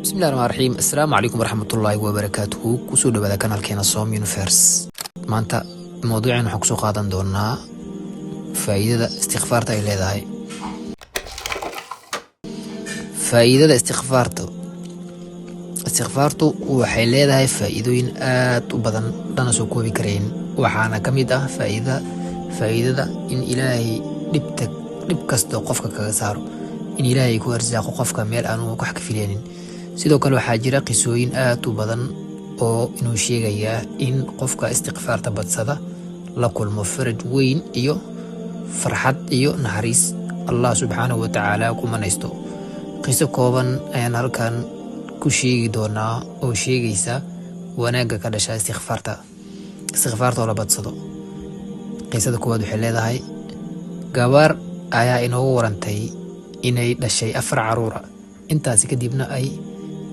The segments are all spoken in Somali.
بسم الله الرحمن الرحيم. السلام عليكم ورحمة الله وبركاته. كسو دبدا كانالكينا صوم يونيفيرس. maanta mawduucan waxaan kusoo qaadan doonaa faa'iidada istighfaarta ay leedahay. faa'iidada istighfaartu waxay leedahay faa'iidooyin aad u badan dana soo koobi kareen. waxaana ka mid ah faa'iidada in Ilaahay dhib kasta qofka kaga saaro, in Ilaahay ku arsaaqo qofka meel aanu wax ka filaynin. sidoo kale waxaa jira qisooyin aad u badan oo inuu sheegaya in qofka istighfaarta badsada la kulmo faraj weyn iyo farxad iyo naxariis Allah subhanahu wa ta'ala ku manaysto. qiso kooban ayaan halkan ku sheegi doonaa oo sheegaysa wanaagga ka dhasha istighfaarta oo la badsado. qisada koowaad waxay leedahay gabar ayaa inoogu warantay inay dhashay 4 caruur intaasi kadibna ay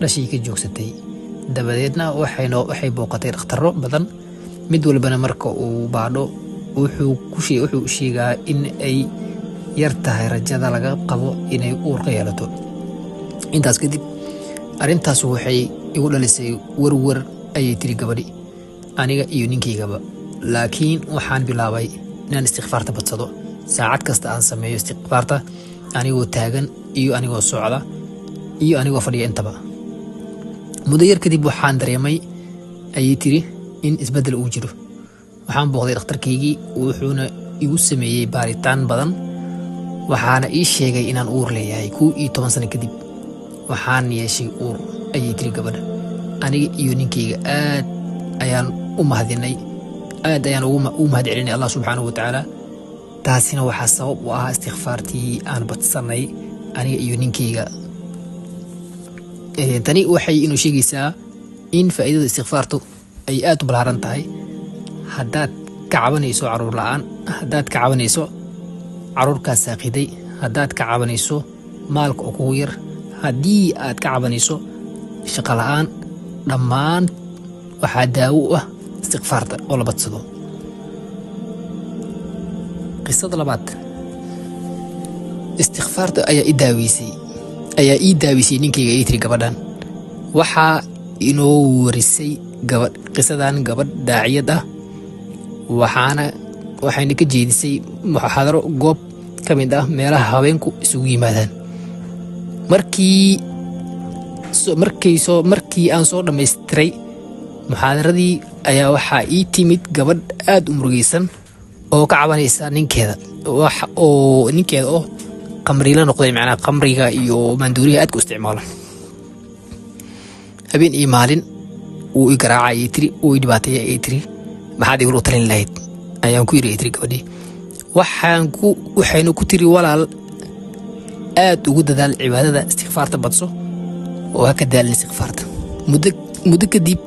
dhashii ka joogsatay. dabadeedna waxay booqatay dhakhtarro badan, mid walbana marka uu baadho wuxuu sheegaa in ay yar tahay rajada laga qabo inay uur yeelato. intaas kadib arrintaas waxay igu dhalisay warwar ayay tiri gabadhi, aniga iyo ninkaygaba. laakiin waxaan bilaabay inaan istighfaarta badsado. saacad kasta aan sameeyo istighfaarta, anigoo taagan iyo anigoo socda iyo anigoo fadhiya intaba. muddo yar kadib waxaan dareemay ayay tiri in isbeddel uu jiro. waxaan booqday dhakhtarkaygii, wuxuuna igu sameeyey baaritaan badan, waxaana ii sheegay inaan uur leeyahay. 12 sano kadib waxaan yeeshay uur ayay tiri gabadha. aniga iyo ninkayga aad ayaan u mahadcelinay Allah subhanahu wa ta'ala. taasina waxaa sabab u ah istighfaartii aan badsanay aniga iyo ninkayga. tani waxay inuu sheegaysaa in faa'iidada istighfaartu ay aad u ballaaran tahay. haddaad ka cabanayso caruur la'aan, haddaad ka cabanayso caruurkaas saaqiday, haddaad ka cabanayso maalka oo kugu yar, haddii aad ka cabanayso shaqo la'aan, dhammaan waxaa daawo u ah istighfaarta oo la badsado. qisada labaad, istighfaarta ayaa ii daawisay ninkayga ay tiri gabadhan. waxaa inoo warisay qisadan gabadh daaciyad ah, waxayna ka jeedisay muxaadaro goob ka mid ah meelaha haweenku isugu yimaadaan. markii aan soo dhammaystiray muxaadaradii ayaa waxaa ii timid gabadh aad u murugaysan oo ka cabanaysa ninkeeda oo qamri la noqday, macnaha qamriga iyo maanduuriga aad ku isticmaalo. habeen iyo maalin wuu i garaacay ay tiri, wuu i dhibaateeyay ay tiri. maxaad igula talin lahayd ayaan ku yiri ay tiri gabadhii. waxayna ku tiri walaal, aad ugu dadaal cibaadada istighfaarta badso oo ha ka daalin istighfaarta. muddo kadib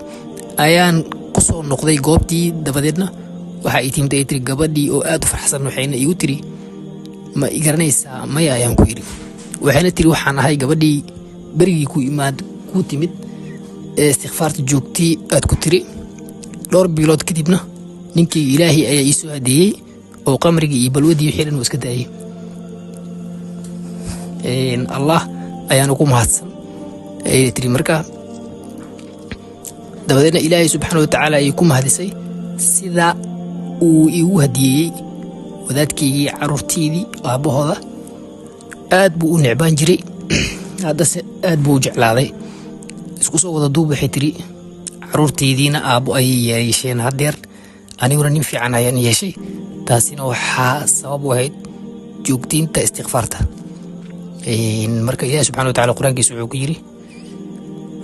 ayaan ku soo noqday goobtii. dabadeedna waxaa ii timid ay tiri gabadhii oo aad u farxsan, waxayna igu tiri ma i garanaysaa? maya ayaan ku yidhi. waxayna tiri waxaan ahay gabadhii berigii ku timid ee istighfaarta joogtii aad ku tiri. dhowr bilood kadibna ninkii Ilaahay ayaa ii soo hadeeyey oo qamrigii iyo balwadii wixii dhan uu iska daayay. Allah ayaanu ku mahadsan ayay tiri. marka dabadeedna Ilaahay subhanahu wa ta'ala ayay ku mahadisay sida uu igu hadiyey wadaadkaygii caruurtiidii aabahooda. aad buu u necbaan jiray, haddase aad buu u jeclaaday. isku soo wada duub waxay tiri caruurtaydiina aabbo ayay yeesheen haddeer, aniguna nin fiican ayaan yeeshay. taasina waxaa sabab u ahayd joogtiinta istighfaarta. marka Ilaahay subhanahu wa ta'ala quraankiisa wuxuu ku yiri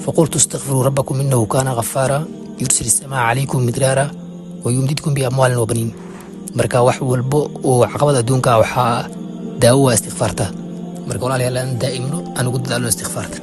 faqultu astaghfiru rabbakum innahu kana ghaffara yursilu as-samaa 'alaykum midraara wa yumdidkum bi amwaalin wa baniin. marka wax walbo oo caqabad adduunka waxaa daawo istighfaarta. marka walaalayaal aan daa'imno aan ugu dadaalno istighfaarta.